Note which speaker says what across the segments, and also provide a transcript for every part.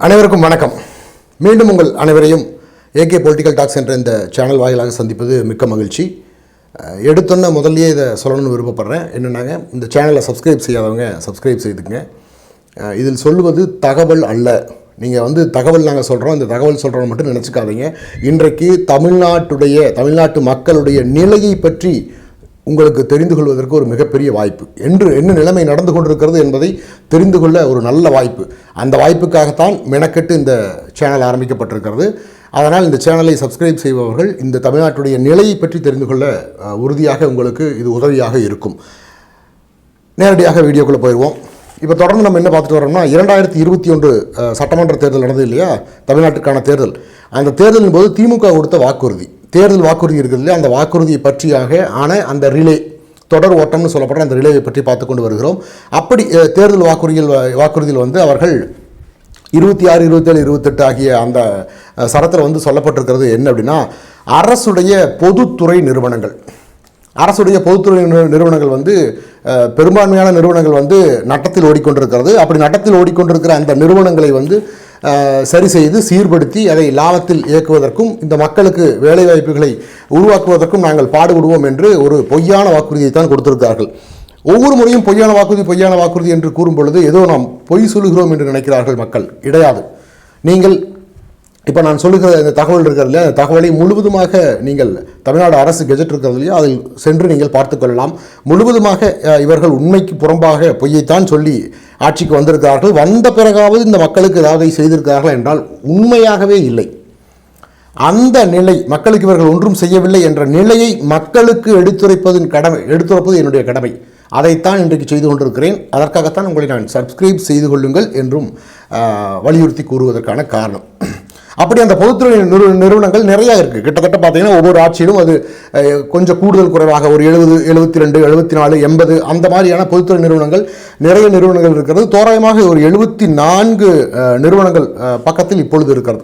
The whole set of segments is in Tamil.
Speaker 1: அனைவருக்கும் வணக்கம். மீண்டும் உங்கள் அனைவரையும் ஏகே பொலிட்டிக்கல் டாக்ஸ் என்ற இந்த சேனல் வாயிலாக சந்திப்பது மிக்க மகிழ்ச்சி. எடுத்தோன்ன முதல்லையே இதை சொல்லணும்னு விருப்பப்படுறேன். என்னென்னாங்க, இந்த சேனலை சப்ஸ்கிரைப் செய்யாதவங்க சப்ஸ்கிரைப் செய்துக்குங்க. இதில் சொல்லுவது தகவல் அல்ல. நீங்கள் தகவல் நாங்கள் சொல்கிறோம், இந்த தகவல் சொல்கிறோம் மட்டும் நினச்சிக்காதீங்க. இன்றைக்கு தமிழ்நாட்டு மக்களுடைய நிலையை பற்றி உங்களுக்கு தெரிந்து கொள்வதற்கு ஒரு மிகப்பெரிய வாய்ப்பு. என்ன நிலைமை நடந்து கொண்டிருக்கிறது என்பதை தெரிந்து கொள்ள ஒரு நல்ல வாய்ப்பு. அந்த வாய்ப்புக்காகத்தான் மெனக்கெட்டு இந்த சேனல் ஆரம்பிக்கப்பட்டிருக்கிறது. அதனால் இந்த சேனலை சப்ஸ்கிரைப் செய்பவர்கள் இந்த தமிழ்நாட்டுடைய நிலையை பற்றி தெரிந்து கொள்ள உறுதியாக உங்களுக்கு இது உதவியாக இருக்கும். நேரடியாக வீடியோக்குள்ளே போயிடுவோம். இப்போ தொடர்ந்து நம்ம என்ன பார்த்துட்டு வரோம்னா, 2021 சட்டமன்ற தேர்தல் நடந்தது இல்லையா, தமிழ்நாட்டுக்கான தேர்தல். அந்த தேர்தலின் போது திமுக கொடுத்த தேர்தல் வாக்குறுதி இருக்குது இல்லையா, அந்த வாக்குறுதியை பற்றியாக அந்த ரிலே, தொடர் ஓட்டம்னு சொல்லப்படுற அந்த ரிலேவை பற்றி பார்த்து கொண்டு வருகிறோம். அப்படி தேர்தல் வாக்குறுதியில் அவர்கள் 26, 27, 28 ஆகிய அந்த சரத்தில் சொல்லப்பட்டிருக்கிறது என்ன அப்படின்னா, அரசுடைய பொதுத்துறை நிறுவனங்கள் பெரும்பான்மையான நிறுவனங்கள் நட்டத்தில் ஓடிக்கொண்டிருக்கிறது. அப்படி நட்டத்தில் ஓடிக்கொண்டிருக்கிற அந்த நிறுவனங்களை சரி செய்து சீர்படுத்தி அதை லாபத்தில் இயக்குவதற்கும் இந்த மக்களுக்கு வேலைவாய்ப்புகளை உருவாக்குவதற்கும் நாங்கள் பாடுபடுவோம் என்று ஒரு பொய்யான வாக்குறுதியை தான் கொடுத்திருக்கிறார்கள். ஒவ்வொரு முறையும் பொய்யான வாக்குறுதி என்று கூறும் பொழுது ஏதோ நாம் பொய் சொல்லுகிறோம் என்று நினைக்கிறார்கள் மக்கள். கிடையாது. நீங்கள் இப்போ நான் சொல்லுகிற இந்த தகவல் இருக்கிறது இல்லையா, அந்த தகவலை முழுவதுமாக நீங்கள் தமிழ்நாடு அரசு கெஜெட் இருக்கிறது இல்லையா, அதில் சென்று நீங்கள் பார்த்து கொள்ளலாம். முழுவதுமாக இவர்கள் உண்மைக்கு புறம்பாக பொய்யைத்தான் சொல்லி ஆட்சிக்கு வந்திருக்கிறார்கள். வந்த பிறகாவது இந்த மக்களுக்கு ஏதாவது செய்திருக்கிறார்கள் என்றால் உண்மையாகவே இல்லை. அந்த நிலை, மக்களுக்கு இவர்கள் ஒன்றும் செய்யவில்லை என்ற நிலையை மக்களுக்கு எடுத்துரைப்பது என்னுடைய கடமை. அதைத்தான் இன்றைக்கு செய்து கொண்டிருக்கிறேன். அதற்காகத்தான் உங்களை நான் சப்ஸ்கிரைப் செய்து கொள்ளுங்கள் என்றும் வலியுறுத்தி கூறுவதற்கான காரணம். அப்படி அந்த பொதுத்துறை நிறுவனங்கள் நிறையா இருக்குது. கிட்டத்தட்ட பார்த்தீங்கன்னா ஒவ்வொரு ஆட்சியிலும் அது கொஞ்சம் கூடுதல் குறைவாக ஒரு 70, 72, 74, 80 அந்த மாதிரியான பொதுத்துறை நிறைய நிறுவனங்கள் இருக்கிறது. தோராயமாக ஒரு 74 நிறுவனங்கள் பக்கத்தில் இப்பொழுது இருக்கிறது.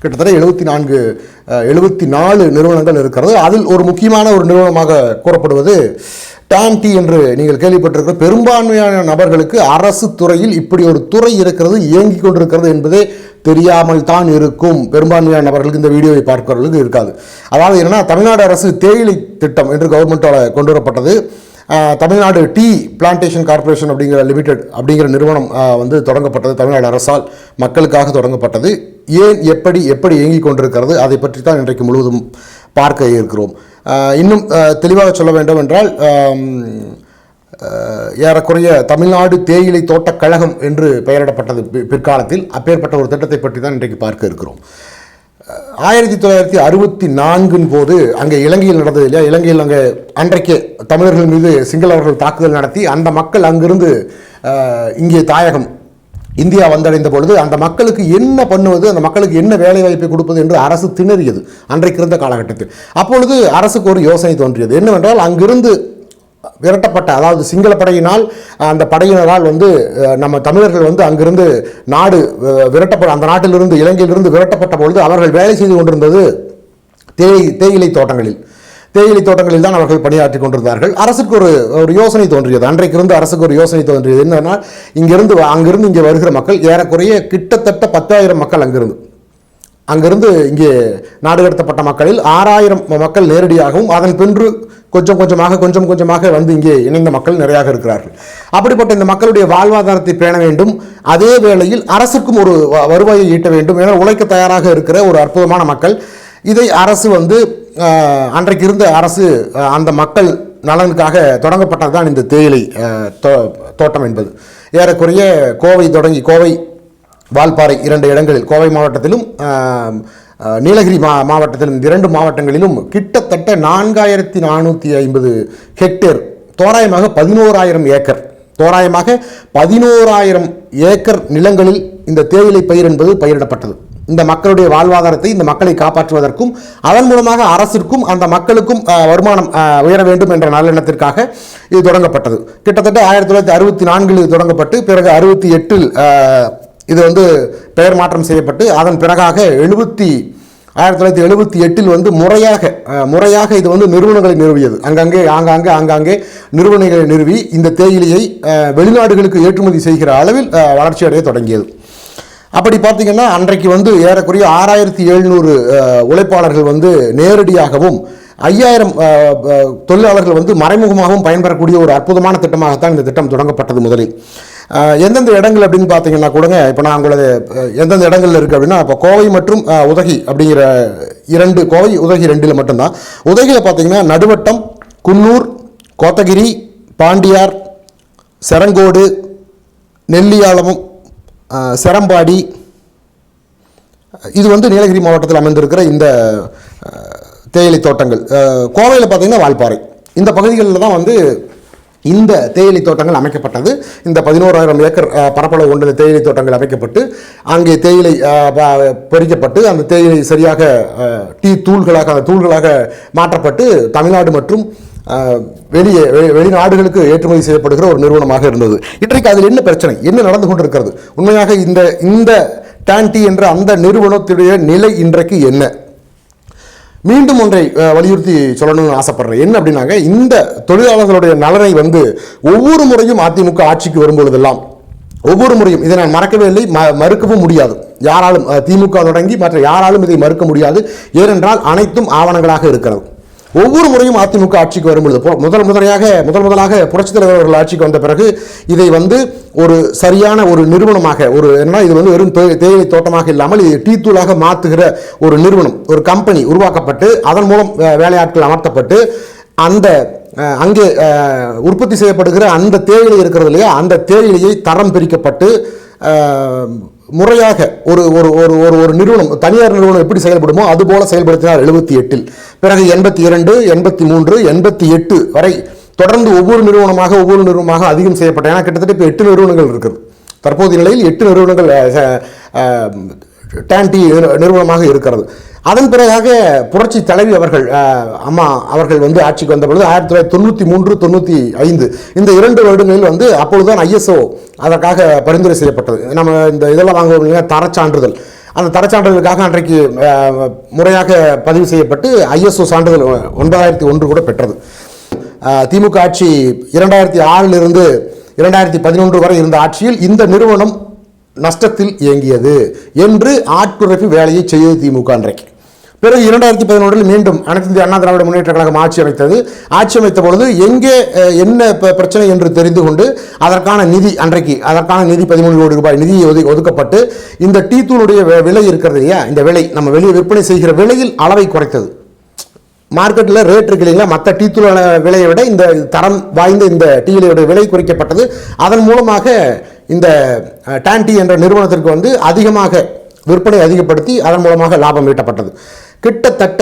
Speaker 1: கிட்டத்தட்ட 74 நிறுவனங்கள் இருக்கிறது. அதில் ஒரு முக்கியமான ஒரு நிறுவனமாக கூறப்படுவது டான்டி என்று நீங்கள் கேள்விப்பட்டிருக்கிற பெரும்பான்மையான நபர்களுக்கு அரசு துறையில் இப்படி ஒரு துறை இருக்கிறது, இயங்கிக் கொண்டிருக்கிறது என்பதே தெரியாமல் தான் இருக்கும். பெரும்பான்மையான நபர்களுக்கு இந்த வீடியோவை பார்க்கிறவர்களுக்கு இருக்காது. அதாவது என்னன்னா, தமிழ்நாடு அரசு தேயிலை திட்டம் என்று கவர்மெண்ட்டால் கொண்டு வரப்பட்டது. தமிழ்நாடு டீ பிளான்டேஷன் கார்பரேஷன் அப்படிங்கிற நிறுவனம் தொடங்கப்பட்டது. தமிழ்நாடு அரசால் மக்களுக்காக தொடங்கப்பட்டது. ஏன் எப்படி இயங்கிக் கொண்டிருக்கிறது அதை பற்றி தான் இன்றைக்கு முழுவதும் பார்க்க இருக்கிறோம். இன்னும் தெளிவாக சொல்ல வேண்டும் என்றால், ஏறக்குறைய தமிழ்நாடு தேயிலை தோட்டக் கழகம் என்று பெயரிடப்பட்டது பிற்காலத்தில். அப்பேற்பட்ட ஒரு திட்டத்தை பற்றி தான் இன்றைக்கு பார்க்க இருக்கிறோம். 1964 போது அங்கே இலங்கையில் நடந்தது இல்லையா, இலங்கையில் அங்கே அன்றைக்கு தமிழர்கள் மீது சிங்களவர்கள் தாக்குதல் நடத்தி அந்த மக்கள் அங்கிருந்து இங்கே தாயகம் இந்தியா வந்தடைந்த பொழுது அந்த மக்களுக்கு என்ன பண்ணுவது, அந்த மக்களுக்கு என்ன வேலை வாய்ப்பை கொடுப்பது என்று அரசு திணறியது அன்றைக்கு இருந்த காலகட்டத்தில். அப்பொழுது அரசுக்கு ஒரு யோசனை தோன்றியது. என்னவென்றால், அங்கிருந்து விரட்டப்பட்ட, அதாவது சிங்கள படையினால், அந்த படையினரால் நம்ம தமிழர்கள் அங்கிருந்து அந்த நாட்டிலிருந்து, இலங்கையிலிருந்து விரட்டப்பட்ட பொழுது அவர்கள் வேலை செய்து கொண்டிருந்தது தேயிலை தோட்டங்களில் தான் அவர்கள் பணியாற்றி கொண்டிருந்தார்கள். அரசுக்கு ஒரு யோசனை தோன்றியது. அன்றைக்கு இருந்து அரசுக்கு ஒரு யோசனை தோன்றியது. என்னன்னா, அங்கிருந்து இங்கே வருகிற மக்கள் ஏறக்குறைய கிட்டத்தட்ட 10,000 மக்கள் அங்கிருந்து இங்கே நாடு கடத்தப்பட்ட மக்களில் 6,000 மக்கள் நேரடியாகவும், அதன் பின்பு கொஞ்சம் கொஞ்சமாக இங்கே இணைந்த மக்கள் நிறையாக இருக்கிறார்கள். அப்படிப்பட்ட இந்த மக்களுடைய வாழ்வாதாரத்தை பேண வேண்டும். அதே வேளையில் அரசுக்கும் ஒரு வருவாயை ஈட்ட வேண்டும் என உழைக்க தயாராக இருக்கிற ஒரு அற்புதமான மக்கள். இதை அரசு அன்றைக்கு இருந்த அரசு அந்த மக்கள் நலனுக்காக தொடங்கப்பட்டது தான் இந்த தேயிலை தோட்டம் என்பது. ஏறக்குறைய கோவை வால்பாறை 2 இடங்களில், கோவை மாவட்டத்திலும் நீலகிரி மாவட்டத்திலும், 2 மாவட்டங்களிலும் கிட்டத்தட்ட 4,450 ஹெக்டேர், தோராயமாக 11,000 ஏக்கர் நிலங்களில் இந்த தேயிலை பயிர் என்பது பயிரிடப்பட்டது. இந்த மக்களுடைய வாழ்வாதாரத்தை, இந்த மக்களை காப்பாற்றுவதற்கும், அதன் மூலமாக அரசிற்கும் அந்த மக்களுக்கும் வருமானம் உயர வேண்டும் என்ற நல்லெண்ணத்திற்காக இது தொடங்கப்பட்டது. கிட்டத்தட்ட 1964 தொடங்கப்பட்டு, பிறகு 68 இது பெயர் மாற்றம் செய்யப்பட்டு, அதன் பிறகாக 1978 முறையாக இது நிறுவனங்களை நிறுவியது. ஆங்காங்கே நிறுவனங்களை நிறுவி இந்த தேயிலையை வெளிநாடுகளுக்கு ஏற்றுமதி செய்கிற அளவில் வளர்ச்சி அடைய தொடங்கியது. அப்படி பார்த்தீங்கன்னா அன்றைக்கு வந்து ஏறக்குறைய 6700 உழைப்பாளர்கள் வந்து நேரடியாகவும் 5000 தொழிலாளர்கள் வந்து மறைமுகமாகவும் பயன்பெறக்கூடிய ஒரு அற்புதமான திட்டமாகத்தான் இந்த திட்டம் தொடங்கப்பட்டது முதலில். எந்தெந்த இடங்கள் அப்படின்னு பார்த்தீங்கன்னா கூடங்க, இப்போ நான் உங்களது எந்தெந்த இடங்கள்ல இருக்குது அப்படின்னா, இப்போ கோவை மற்றும் உதகை அப்படிங்கிற 2, கோவை உதகை 2ல் மட்டும்தான். உதகையில் பார்த்தீங்கன்னா நடுவட்டம், குன்னூர், கோத்தகிரி, பாண்டியார், செரங்கோடு, நெல்லியாளமும், செரம்பாடி, இது வந்து நீலகிரி மாவட்டத்தில் அமைந்திருக்கிற இந்த தேயிலை தோட்டங்கள். கோவையில் பார்த்தீங்கன்னா வால்பாறை, இந்த பகுதிகளில் தான் வந்து இந்த தேயிலை தோட்டங்கள் அமைக்கப்பட்டது. இந்த 11000 ஏக்கர் பரப்பளவு கொண்ட தேயிலை தோட்டங்கள் அமைக்கப்பட்டு அங்கே தேயிலை பறிக்கப்பட்டு அந்த தேயிலை சரியாக டீ தூள்களாக மாற்றப்பட்டு தமிழ்நாடு மற்றும் வெளிநாடுகளுக்கு ஏற்றுமதி செய்யப்படுகிற ஒரு நிறுவனமாக இருந்தது. இன்றைக்கு அதில் என்ன பிரச்சனை, என்ன நடந்து கொண்டிருக்கிறது, உண்மையாக இந்த டான் டீ என்ற அந்த நிறுவனத்துடைய நிலை இன்றைக்கு என்ன? மீண்டும் ஒன்றை வலியுறுத்தி சொல்லணும்னு ஆசைப்படுறேன். என்ன அப்படின்னாங்க, இந்த தொழிலாளர்களுடைய நலனை வந்து ஒவ்வொரு முறையும் அதிமுக ஆட்சிக்கு வரும்பொழுதெல்லாம், ஒவ்வொரு முறையும் இதை நான் மறக்கவே இல்லை, மறுக்கவும் முடியாது. யாராலும், திமுக தொடங்கி மற்ற யாராலும் இதை மறுக்க முடியாது. ஏனென்றால் அனைத்தும் ஆவணங்களாக இருக்கிறது. ஒவ்வொரு முறையும் அதிமுக ஆட்சிக்கு வரும்பொழுது முதல் முதலாக புரட்சித் தலைவர் அவர்கள் ஆட்சிக்கு வந்த பிறகு இதை வந்து ஒரு சரியான ஒரு நிறுவனமாக, இது வந்து வெறும் தேயிலை தோட்டமாக இல்லாமல் இது டீ தூளாக மாற்றுகிற ஒரு நிறுவனம், ஒரு கம்பெனி உருவாக்கப்பட்டு அதன் மூலம் வேலையாட்கள் அமர்த்தப்பட்டு அந்த அங்கே உற்பத்தி செய்யப்படுகிற அந்த தேயிலை இருக்கிறது இல்லையா, அந்த தேயிலையை தரம் பிரிக்கப்பட்டு முறையாக ஒரு ஒரு நிறுவனம், தனியார் நிறுவனம் எப்படி செயல்படுமோ அதுபோல செயல்படுத்தினார் 78. பிறகு 82, 83, 88 வரை தொடர்ந்து ஒவ்வொரு நிறுவனமாக அதிகம் செய்யப்பட்ட, ஏன்னா கிட்டத்தட்ட இப்போ 8 நிறுவனங்கள் இருக்குது. தற்போதைய நிலையில் 8 நிறுவனங்கள் டான் டீ நிறுவனமாக இருக்கிறது. அதன் பிறகாக புரட்சி தலைவி அவர்கள் அம்மா அவர்கள் வந்து ஆட்சிக்கு வந்த பொழுது 1993, 95 இந்த 2 வருடங்களில் வந்து அப்பொழுதுதான் ISO அதற்காக பரிந்துரை செய்யப்பட்டது. நம்ம இந்த இதெல்லாம் வாங்குவோம் தரச்சான்றிதழ், அந்த தரச்சான்றிதழுக்காக அன்றைக்கு முறையாக பதிவு செய்யப்பட்டு ISO சான்றிதழ் 9001 கூட பெற்றது. திமுக ஆட்சி 2006 2011 வரை இருந்த ஆட்சியில் இந்த நிறுவனம் நஷ்டத்தில் இயங்கியது என்று ஆட்குறைப்பு வேலையை செய்தது திமுக அன்றைக்கு. பிறகு 2011 மீண்டும் அனைத்து இந்திய அண்ணா திராவிட முன்னேற்ற கழகம் ஆட்சி அமைத்த பொழுது எங்கே என்ன பிரச்சனை என்று தெரிந்து கொண்டு அதற்கான நிதி 13 கோடி ரூபாய் நிதி ஒதுக்கப்பட்டு இந்த டீ தூளுடைய விலை இருக்கிறது இல்லையா, இந்த விலை நம்ம வெளியே விற்பனை செய்கிற விலையில் அளவை குறைத்தது. மார்க்கெட்டில் ரேட் இருக்கு இல்லைங்களா, மற்ற டீ தூள் விலையை விட இந்த தரம் வாய்ந்த இந்த டீயிலையோட விலை குறைக்கப்பட்டது. அதன் மூலமாக இந்த டான் டீ என்ற நிறுவனத்திற்கு வந்து அதிகமாக விற்பனை அதிகப்படுத்தி அதன் மூலமாக லாபம் ஈட்டப்பட்டது. கிட்டத்தட்ட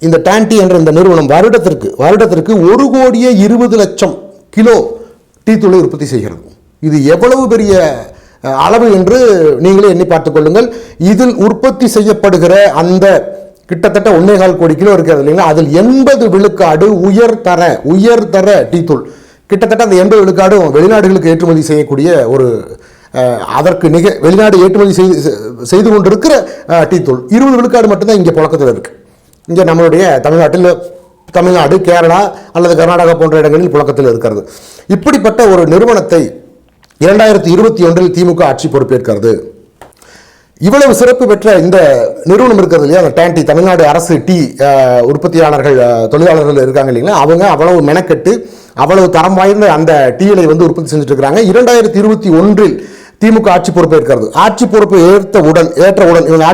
Speaker 1: இந்த டான் டீ என்ற இந்த நிறுவனம் வருடத்திற்கு 1,20,00,000 கிலோ டீ தூளை உற்பத்தி செய்கிறது. இது எவ்வளவு பெரிய அளவு என்று நீங்களே எண்ணி பார்த்துக் கொள்ளுங்கள். இதில் உற்பத்தி செய்யப்படுகிற அந்த கிட்டத்தட்ட 1.25 கோடி கிலோ இருக்கிறது இல்லைங்களா, அதில் 80 விழுக்காடு உயர்தர டீ தூள். கிட்டத்தட்ட அந்த 80 விழுக்காடும் வெளிநாடுகளுக்கு ஏற்றுமதி செய்யக்கூடிய ஒரு அதற்கு வெளிநாடு ஏற்றுமதி செய்து கொண்டிருக்கிற டீ தூள். 20 விழுக்காடு மட்டும்தான் இங்கே புழக்கத்தில் இருக்கு. இங்கே நம்மளுடைய தமிழ்நாடு, கேரளா அல்லது கர்நாடகா போன்ற இடங்களில் புழக்கத்தில் இருக்கிறது. இப்படிப்பட்ட ஒரு நிறுவனத்தை 2021 திமுக ஆட்சி பொறுப்பேற்கிறது. இவ்வளவு சிறப்பு பெற்ற இந்த நிறுவனம் இருக்கிறது இல்லையா, அந்த டான் டீ, தமிழ்நாடு அரசு டீ உற்பத்தியாளர்கள் தொழிலாளர்கள் இருக்காங்க இல்லைங்களா, அவங்க அவ்வளவு மெனக்கெட்டு அவ்வளவு தரம் வாய்ந்த அந்த டீயை வந்து உற்பத்தி செஞ்சுட்டு இருக்கிறாங்க. 2021 திமுக ஆட்சி பொறுப்பேற்கிறது. ஆட்சி பொறுப்பு ஏற்றவுடன் இவங்க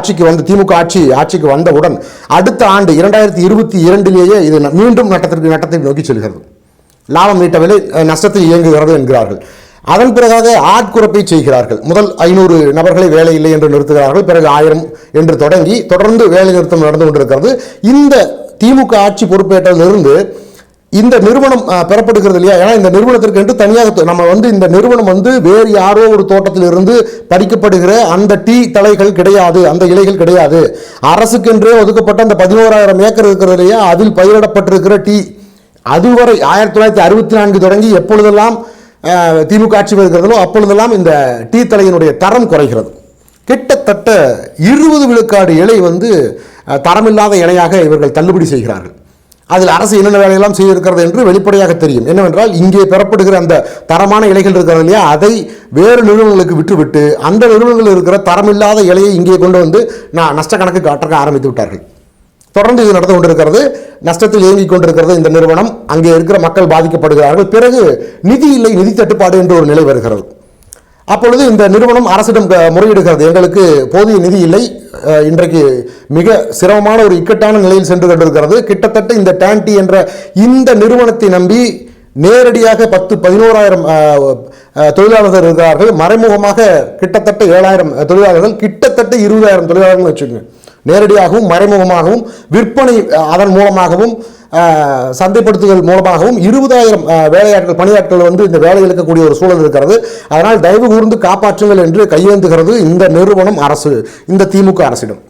Speaker 1: திமுக ஆட்சிக்கு வந்தவுடன் அடுத்த ஆண்டு 2022 இது மீண்டும் நட்டத்தை நோக்கி செல்கிறது. லாபம் ஈட்டவில்லை, நஷ்டத்தில் இயங்குகிறது என்கிறார்கள். அதன் பிறகாக ஆட்குறைப்பை செய்கிறார்கள். முதல் 500 நபர்களை வேலை இல்லை என்று நிறுத்துகிறார்கள். பிறகு 1000 என்று தொடர்ந்து வேலை நிறுத்தம் நடந்து கொண்டிருக்கிறது. இந்த திமுக ஆட்சி பொறுப்பேற்றதிலிருந்து இந்த நிறுவனம் பெறப்படுகிறது இல்லையா, ஏன்னா இந்த நிறுவனத்திற்கு என்று தனியாக நம்ம வந்து இந்த நிறுவனம் வந்து வேறு யாரோ ஒரு தோட்டத்தில் இருந்து பறிக்கப்படுகிற அந்த டீ தலைகள் கிடையாது, அந்த இலைகள் கிடையாது. அரசுக்கென்றே ஒதுக்கப்பட்ட அந்த 11,000 ஏக்கர் இருக்கிறது இல்லையா, அதில் பயிரிடப்பட்டிருக்கிற டீ அதுவரை 1964 தொடங்கி எப்பொழுதெல்லாம் திமுக ஆட்சி வருகிறதோ அப்பொழுதெல்லாம் இந்த டீ தலையினுடைய தரம் குறைகிறது. கிட்டத்தட்ட 20 விழுக்காடு இலை வந்து தரமில்லாத இலையாக இவர்கள் தள்ளுபடி செய்கிறார்கள். அதில் அரசு என்னென்ன வேலையெல்லாம் செய்திருக்கிறது என்று வெளிப்படையாக தெரியும். என்னவென்றால் இங்கே பெறப்படுகிற அந்த தரமான இலைகள் இருக்கிறது இல்லையா, அதை வேறு நிறுவனங்களுக்கு விற்றுவிட்டு அந்த நிறுவனங்களில் இருக்கிற தரமில்லாத இலையை இங்கே கொண்டு வந்து நஷ்ட கணக்கு காட்ட ஆரம்பித்து விட்டார்கள். தொடர்ந்து இது நடந்து கொண்டிருக்கிறது. நஷ்டத்தில் இயங்கிக் கொண்டிருக்கிறது இந்த நிறுவனம். அங்கே இருக்கிற மக்கள் பாதிக்கப்படுகிறார்கள். பிறகு நிதி இல்லை, நிதி தட்டுப்பாடு என்று ஒரு நிலை வருகிறது. அப்பொழுது இந்த நிறுவனம் அரசிடம் முறையிடுகிறது, எங்களுக்கு போதிய நிதி இல்லை, இன்றைக்கு மிக சிரமமான ஒரு இக்கட்டான நிலையில் சென்று கொண்டிருக்கிறது. கிட்டத்தட்ட இந்த டான்டி என்ற இந்த நிறுவனத்தை நம்பி நேரடியாக 10-11,000 தொழிலாளர்கள் இருக்கிறார்கள். மறைமுகமாக கிட்டத்தட்ட 7,000 தொழிலாளர்கள், கிட்டத்தட்ட 20,000 தொழிலாளர்கள் வச்சுக்கோங்க. நேரடியாகவும் மறைமுகமாகவும் விற்பனை அதன் மூலமாகவும் சந்தைப்படுத்துதல் மூலமாகவும் 20,000 வேலையாட்கள் பணியாட்கள் இந்த வேலை இழக்கக்கூடிய ஒரு சூழல் இருக்கிறது. அதனால் தயவு கூர்ந்து காப்பாற்றுங்கள் என்று கையேந்துகிறது இந்த நிறுவனம். அரசு இந்த திமுக அரசிடம்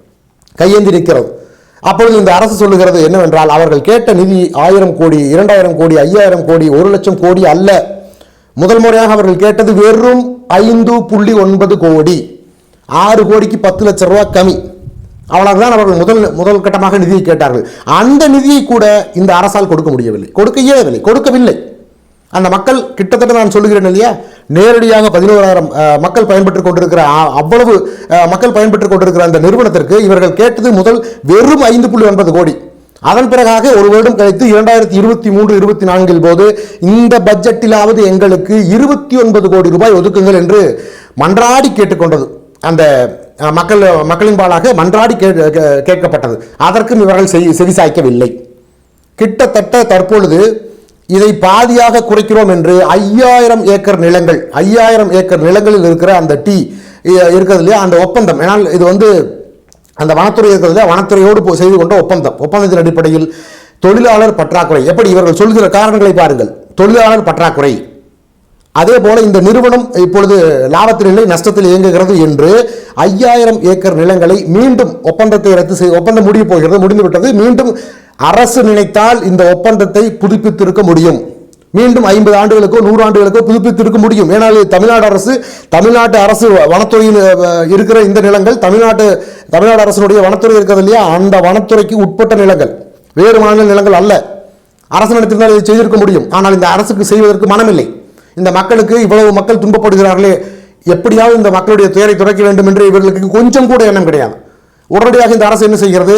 Speaker 1: கையேந்தி நிற்கிறது. அப்பொழுது இந்த அரசு சொல்லுகிறது என்னவென்றால், அவர்கள் கேட்ட நிதி 1000 கோடி, 2000 கோடி, 5000 கோடி, 1 லட்சம் கோடி அல்ல. முதல் முறையாக அவர்கள் கேட்டது வெறும் 5.9 கோடி. 6 கோடிக்கு 10 லட்சம் ரூபாய் கம்மி. அவ்வளவுதான் அவர்கள் முதல் கட்டமாக நிதியை கேட்டார்கள். அந்த நிதியை கூட இந்த அரசால் கொடுக்க முடியவில்லை, கொடுக்கவில்லை. அந்த மக்கள் கிட்டத்தட்ட நான் சொல்லுகிறேன் இல்லையா, நேரடியாக 11,000 மக்கள் பயன்பெற்றுக் கொண்டிருக்கிற அவ்வளவு மக்கள் பயன்பெற்றுக் கொண்டிருக்கிற அந்த நிறுவனத்திற்கு இவர்கள் கேட்டது முதல் வெறும் 5.9 கோடி. அதன் பிறகாக ஒரு வருடம் கழித்து 2023-24 போது இந்த பட்ஜெட்டிலாவது எங்களுக்கு 29 கோடி ரூபாய் ஒதுக்குங்கள் என்று மன்றாடி கேட்டுக்கொண்டது. அந்த மக்களின் பாலாக மன்றாடி கேட்கப்பட்டது. அதற்கும் இவர்கள் செவிசாய்க்கவில்லை. கிட்டத்தட்ட தற்பொழுது இதை பாதியாக குறைக்கிறோம் என்று 5000 ஏக்கர் நிலங்கள், 5000 ஏக்கர் நிலங்களில் இருக்கிற அந்த டீ இருக்கிறது இல்லையா, அந்த ஒப்பந்தம், ஏன்னால் இது அந்த வனத்துறை இருக்கிறது இல்லையா, வனத்துறையோடு செய்து கொண்ட ஒப்பந்தத்தின் அடிப்படையில் தொழிலாளர் பற்றாக்குறை. எப்படி இவர்கள் சொல்கிற காரணங்களை பாருங்கள். தொழிலாளர் பற்றாக்குறை. அதே போல இந்த நிறுவனம் இப்பொழுது லாபத்தில் இல்லை, நஷ்டத்தில் இயங்குகிறது என்று 5000 ஏக்கர் நிலங்களை மீண்டும் ஒப்பந்தத்தை ஒப்பந்தம் முடிய போகிறது, முடிந்துவிட்டது. மீண்டும் அரசு நினைத்தால் இந்த ஒப்பந்தத்தை புதுப்பித்திருக்க முடியும். மீண்டும் 50 ஆண்டுகளுக்கோ 100 ஆண்டுகளுக்கோ புதுப்பித்திருக்க முடியும். ஏனால் தமிழ்நாட்டு அரசு வனத்துறையில் இருக்கிற இந்த நிலங்கள் தமிழ்நாடு அரசினுடைய வனத்துறை இருக்கிறது இல்லையா, அந்த வனத்துறைக்கு உட்பட்ட நிலங்கள், வேறு மாநில நிலங்கள் அல்ல. அரசு நினைத்திருந்தால் இதை செய்திருக்க முடியும். ஆனால் இந்த அரசுக்கு செய்வதற்கு மனமில்லை. இந்த மக்களுக்கு இவ்வளவு மக்கள் துன்பப்படுகிறார்களே, எப்படியாவது இந்த மக்களுடைய துயரை துடைக்க வேண்டும் என்று இவர்களுக்கு கொஞ்சம் கூட எண்ணம் கிடையாது. உடனடியாக இந்த அரசு என்ன செய்கிறது,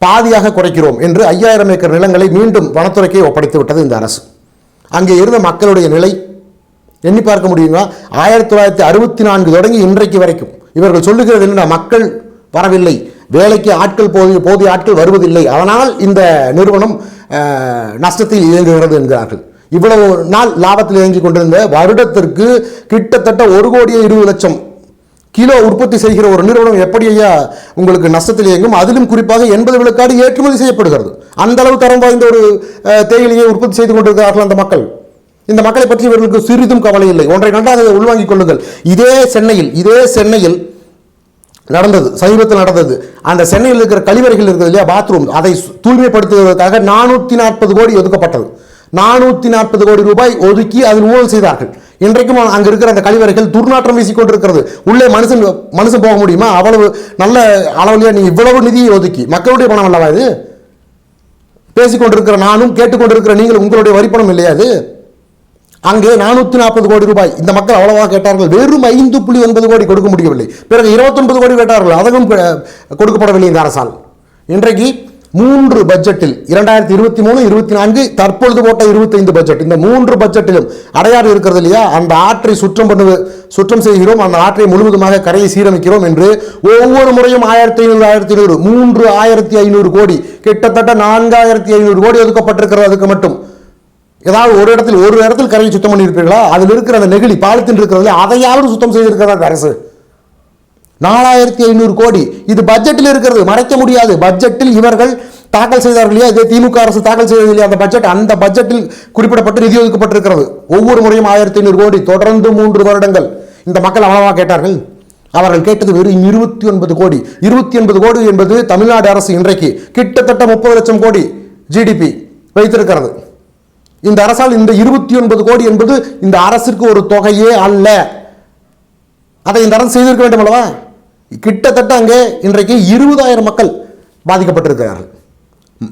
Speaker 1: பாதியாக குறைக்கிறோம் என்று 5000 ஏக்கர் நிலங்களை மீண்டும் வனத்துறைக்கு ஒப்படைத்து விட்டது இந்த அரசு. அங்கே இருந்த மக்களுடைய நிலை எண்ணி பார்க்க முடியுங்களா? 1964 தொடங்கி இன்றைக்கு வரைக்கும் இவர்கள் சொல்லுகிறது என்ன, மக்கள் வரவில்லை, வேலைக்கு ஆட்கள் போதிய ஆட்கள் வருவதில்லை, அதனால் இந்த நிறுவனம் நஷ்டத்தில் இயங்குகிறது என்கிறார்கள். இவ்வளவு நாள் லாபத்தில் இயங்கிக் கொண்டிருந்த வருடத்திற்கு கிட்டத்தட்ட 1,20,00,000 கிலோ உற்பத்தி செய்கிற ஒரு நிறுவனம் எப்படி ஐயா உங்களுக்கு நஷ்டத்தில் இயங்கும்? அதிலும் குறிப்பாக 80 விழுக்காடு ஏற்றுமதி செய்யப்படுகிறது. அந்த அளவு தரம் வாய்ந்த ஒரு தேயிலையை உற்பத்தி செய்து கொண்டிருக்கிறார்கள் அந்த மக்கள். இந்த மக்களை பற்றி இவர்களுக்கு சிறிதும் கவலை இல்லை. ஒன்றை நன்றாக உள்வாங்கிக் கொள்ளுங்கள். இதே சென்னையில் நடந்தது, சமீபத்தில் நடந்தது. அந்த சென்னையில் இருக்கிற கழிவறைகள் இருக்கிறது இல்லையா, பாத்ரூம், அதை தூய்மைப்படுத்துவதற்காக 440 கோடி ஒதுக்கப்பட்டது. 440 கோடி ரூபாய் ஒதுக்கி அதில் ஊழல் செய்தார்கள். இன்றைக்கும் அங்க இருக்கிற அந்த கழிவறைகள் துர்நாற்றம் வீசிக்கொண்டிருக்கிறது. உள்ளே மனுஷன் போக முடியுமா? அவ்வளவு நல்ல அளவுலையா நீ இவ்வளவு நிதியை ஒதுக்கி, மக்களுடைய பணம் அல்லவா இது? பேசிக்கொண்டிருக்கிற நானும் கேட்டுக்கொண்டிருக்கிற நீங்கள் உங்களுடைய வரிப்பணம் இல்லையா இது? அங்கே 440 கோடி ரூபாய் இந்த மக்கள் அவ்வளவா கேட்டார்கள். வெறும் 5.9 கோடி கொடுக்க முடியவில்லை. பிறகு 29 கோடி கேட்டார்கள், அதுவும் கொடுக்கப்படவில்லை இந்த அரசால். இன்றைக்கு 3 பட்ஜெட்டில் 2023-24 தற்பொழுது போட்ட 25 பட்ஜெட், இந்த 3 பட்ஜெட்டிலும் அடையாறு இருக்கிறது இல்லையா, அந்த ஆற்றை சுற்றம் செய்கிறோம், அந்த ஆற்றை முழுவதுமாக கரையை சீரமைக்கிறோம் என்று ஒவ்வொரு முறையும் 1500 3500 கோடி, கிட்டத்தட்ட 4500 கோடி ஒதுக்கப்பட்டிருக்கிறது. அதுக்கு மட்டும் ஏதாவது ஒரு இடத்தில் கரையை சுத்தம் பண்ணி இருப்பீர்களா? அதில் இருக்கிற அந்த நெகிழி பாலித்தீன் இருக்கிறது, அதையாவது சுத்தம் செய்திருக்கிறதா அரசு? 4500 கோடி இது பட்ஜெட்டில் இருக்கிறது, மறைக்க முடியாது. பட்ஜெட்டில் இவர்கள் தாக்கல் செய்தார்கள் இல்லையா, இதே திமுக அரசு தாக்கல் செய்தது இல்லையா அந்த பட்ஜெட்டில் குறிப்பிடப்பட்டு நிதி ஒதுக்கப்பட்டிருக்கிறது. ஒவ்வொரு முறையும் 1500 கோடி, தொடர்ந்து 3 வருடங்கள். இந்த மக்கள் அவ்வளவா கேட்டார்கள்? அவர்கள் கேட்டது வெறும் 29 கோடி. 29 கோடி என்பது தமிழ்நாடு அரசு இன்றைக்கு கிட்டத்தட்ட 30 லட்சம் கோடி ஜிடிபி வைத்திருக்கிறது. இந்த அரசால் இந்த 29 கோடி என்பது இந்த அரசுக்கு ஒரு தொகையே அல்ல. அதை இந்த அரசு செய்திருக்க வேண்டும் அல்லவா? கிட்டத்தட்ட அங்கே இன்றைக்கு 20,000 மக்கள் பாதிக்கப்பட்டிருக்கிறார்கள்.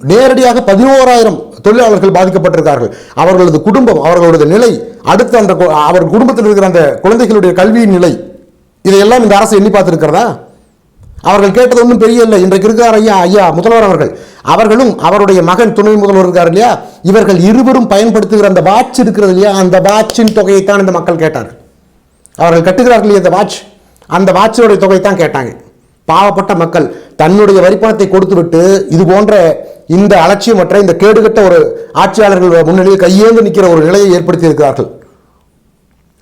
Speaker 1: நேரடியாக 11,000 தொழிலாளர்கள் பாதிக்கப்பட்டிருக்கார்கள். அவர்களது குடும்பம், அவர்களது நிலை, அடுத்து அந்த அவர் குடும்பத்தில் இருக்கிற அந்த குழந்தைகளுடைய கல்வியின் நிலை, இதையெல்லாம் இந்த அரசு எண்ணி பார்த்திருக்கிறதா? அவர்கள் கேட்டது ஒன்றும் பெரிய இல்லை. இன்றைக்கு இருக்கிறார் ஐயா முதல்வர் அவர்களும் அவருடைய மகன் துணை முதல்வர் இருக்கார் இல்லையா, இவர்கள் இருவரும் பயன்படுத்துகிற அந்த வாட்ச் இருக்கிறது இல்லையா, அந்த வாட்சின் தொகையைத்தான் இந்த மக்கள் கேட்டார்கள். அவர்கள் கட்டுகிறார்கள் இல்லையா அந்த வாட்ச், அந்த வாட்சினுடைய தொகையைத்தான் கேட்டாங்க. பாவப்பட்ட மக்கள் தன்னுடைய வரிப்பணத்தை கொடுத்துவிட்டு இது போன்ற இந்த அலட்சியமற்ற இந்த கேடுகட்ட ஒரு ஆட்சியாளர்கள் முன்னிலையில் கையேந்து நிற்கிற ஒரு நிலையை ஏற்படுத்தி இருக்கிறார்கள்.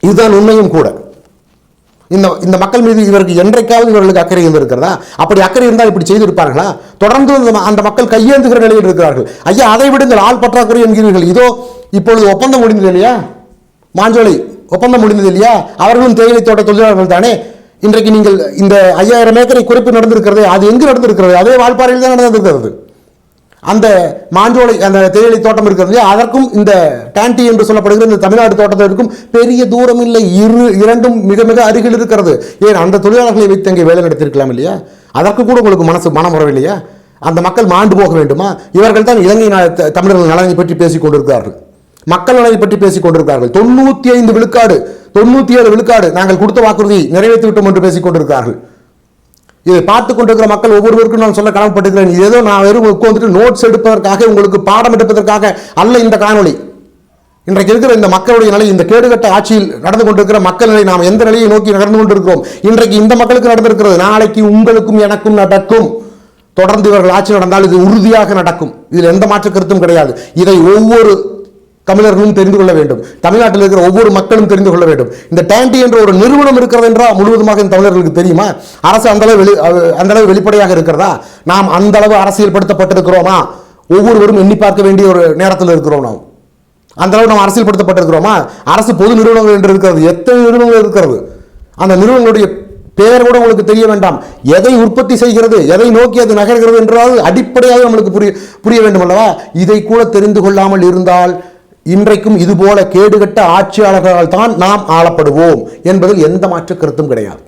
Speaker 1: இதுதான் உண்மையும் கூட. இந்த மக்கள் மீது இவருக்கு என்றைக்காவது இவர்களுக்கு அக்கறை இருந்திருக்கிறதா? அப்படி அக்கறை இருந்தால் இப்படி செய்திருப்பார்களா? தொடர்ந்து அந்த மக்கள் கையேந்துகிற நிலையில் இருக்கிறார்கள். ஐயா, அதை விடுங்கள், ஆள் பற்றாக்குறை என்கிறீர்கள். இதோ இப்பொழுது ஒப்பந்தம் முடிந்தது இல்லையா, மாஞ்சோலை ஒப்பந்தம் முடிந்தது இல்லையா, அவர்களும் தேயிலை தோட்ட தொழிலாளர்கள் தானே. இன்றைக்கு நீங்கள் இந்த 5000 ஏக்கரை குறைப்பு நடந்திருக்கிறது, அது எங்கு நடந்திருக்கிறது? அதே வால்பாறையில் தான் நடந்திருக்கிறது. அந்த மாஞ்சோலை அந்த தேயிலை தோட்டம் இருக்கிறது, அதற்கும் இந்த டான்டி என்று சொல்லப்படுகிற இந்த தமிழ்நாடு தோட்டத்திற்கும் பெரிய தூரம் இல்லை, இரண்டும் மிக மிக அருகில் இருக்கிறது. ஏன் அந்த தொழிலாளர்களை வைத்து அங்கே வேலை நடத்திருக்கலாம் இல்லையா? அதற்கு கூட உங்களுக்கு மனம் வரவில்லையா? அந்த மக்கள் மாண்டு போக வேண்டுமா? இவர்கள் தான் இலங்கை தமிழர்கள் நலனை பற்றி பேசிக் கொண்டிருக்கிறார்கள், மக்கள் நலனை பற்றி பேசிக் கொண்டிருக்கிறார்கள். 95 விழுக்காடு 97 விழுக்காடு நாங்கள் கொடுத்த வாக்குறுதி நிறைவேற்றி விட்டோம் என்று பேசிக் கொண்டிருக்கிறார்கள். இதை பார்த்துக் கொண்டிருக்கிற மக்கள் ஒவ்வொருவருக்கும் நான் சொல்ல கடமைப்பட்டிருக்கிறேன். ஏதோ நான் வெறும் உட்கார்ந்துட்டு நோட்ஸ் எடுப்பதற்காக, உங்களுக்கு பாடம் எடுப்பதற்காக அல்ல இந்த காணொளி. இன்றைக்கு இருக்கிற இந்த மக்களுடைய நிலை, இந்த கேடுகட்ட ஆட்சியில் நடந்து கொண்டிருக்கிற மக்கள் நிலை, நாம் எந்த நிலையை நோக்கி நடந்து கொண்டிருக்கிறோம்? இன்றைக்கு இந்த மக்களுக்கு நடந்திருக்கிறது, நாளைக்கு உங்களுக்கும் எனக்கும் நடக்கும். தொடர்ந்து இவர்கள் ஆட்சி நடந்தால் இது உறுதியாக நடக்கும். இதில் எந்த மாற்று கருத்தும் கிடையாது. இதை ஒவ்வொரு தமிழர்களும் தெரிந்து கொள்ள வேண்டும். தமிழ்நாட்டில் இருக்கிற ஒவ்வொரு மக்களும் தெரிந்து கொள்ள வேண்டும். இந்த டான்டி என்ற ஒரு நிறுவனம் இருக்கிறது என்றால் முழுவதுமாக இந்த தமிழர்களுக்கு தெரியுமா? அரசு அந்த அளவு வெளிப்படையாக இருக்கிறதா? நாம் அந்த அளவு அரசியல்படுத்தப்பட்டிருக்கிறோமா? ஒவ்வொருவரும் எண்ணி பார்க்க வேண்டிய ஒரு நேரத்தில் இருக்கிறோம். நாம் அந்த அளவு நாம் அரசியல்படுத்தப்பட்டிருக்கிறோமா? அரசு பொது நிறுவனங்கள் என்று இருக்கிறது, எத்தனை நிறுவனங்கள் இருக்கிறது? அந்த நிறுவனங்களுடைய பெயர் கூட உங்களுக்கு தெரிய வேண்டாம். எதை உற்பத்தி செய்கிறது, எதை நோக்கி அது நகர்கிறது என்றால் அடிப்படையாக நம்மளுக்கு புரிய வேண்டும் அல்லவா? இதை கூட தெரிந்து கொள்ளாமல் இருந்தால் இன்றைக்கும் இதுபோல கேடுகட்ட ஆட்சியாளர்களால் தான் நாம் ஆளப்படுவோம் என்பதில் எந்த மாற்று கருத்தும் கிடையாது.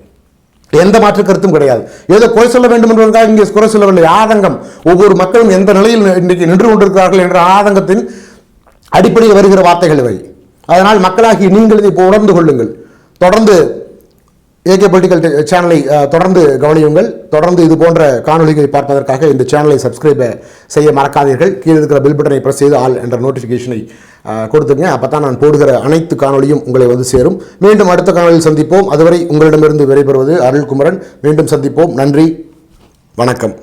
Speaker 1: எந்த மாற்று கருத்தும் கிடையாது. ஏதோ குறை சொல்ல வேண்டும் என்பதற்காக இங்கே குறை சொல்லவில்லை. ஆதங்கம், ஒவ்வொரு மக்களும் எந்த நிலையில் இன்றைக்கு நின்று கொண்டிருக்கிறார்கள் என்ற ஆதங்கத்தின் அடிப்படையில் வருகிற வார்த்தைகள் இவை. அதனால் மக்களாகி நீங்கள் இதை உணர்ந்து கொள்ளுங்கள். தொடர்ந்து ஏகே பொலிட்டிக்கல் சேனலை தொடர்ந்து கவனியுங்கள். தொடர்ந்து இது போன்ற காணொலிகளை பார்ப்பதற்காக இந்த சேனலை சப்ஸ்கிரைப் செய்ய மறக்காதீர்கள். கீழே இருக்கிற பெல் பட்டனை பிரஸ் செய்து ஆல் என்ற நோட்டிஃபிகேஷனை கொடுத்துங்க. அப்போ தான் நான் போடுகிற அனைத்து காணொலியும் உங்களை வந்து சேரும். மீண்டும் அடுத்த காணொலியில் சந்திப்போம். அதுவரை உங்களிடமிருந்து விடைபெறுவது அருள்குமரன். மீண்டும் சந்திப்போம். நன்றி, வணக்கம்.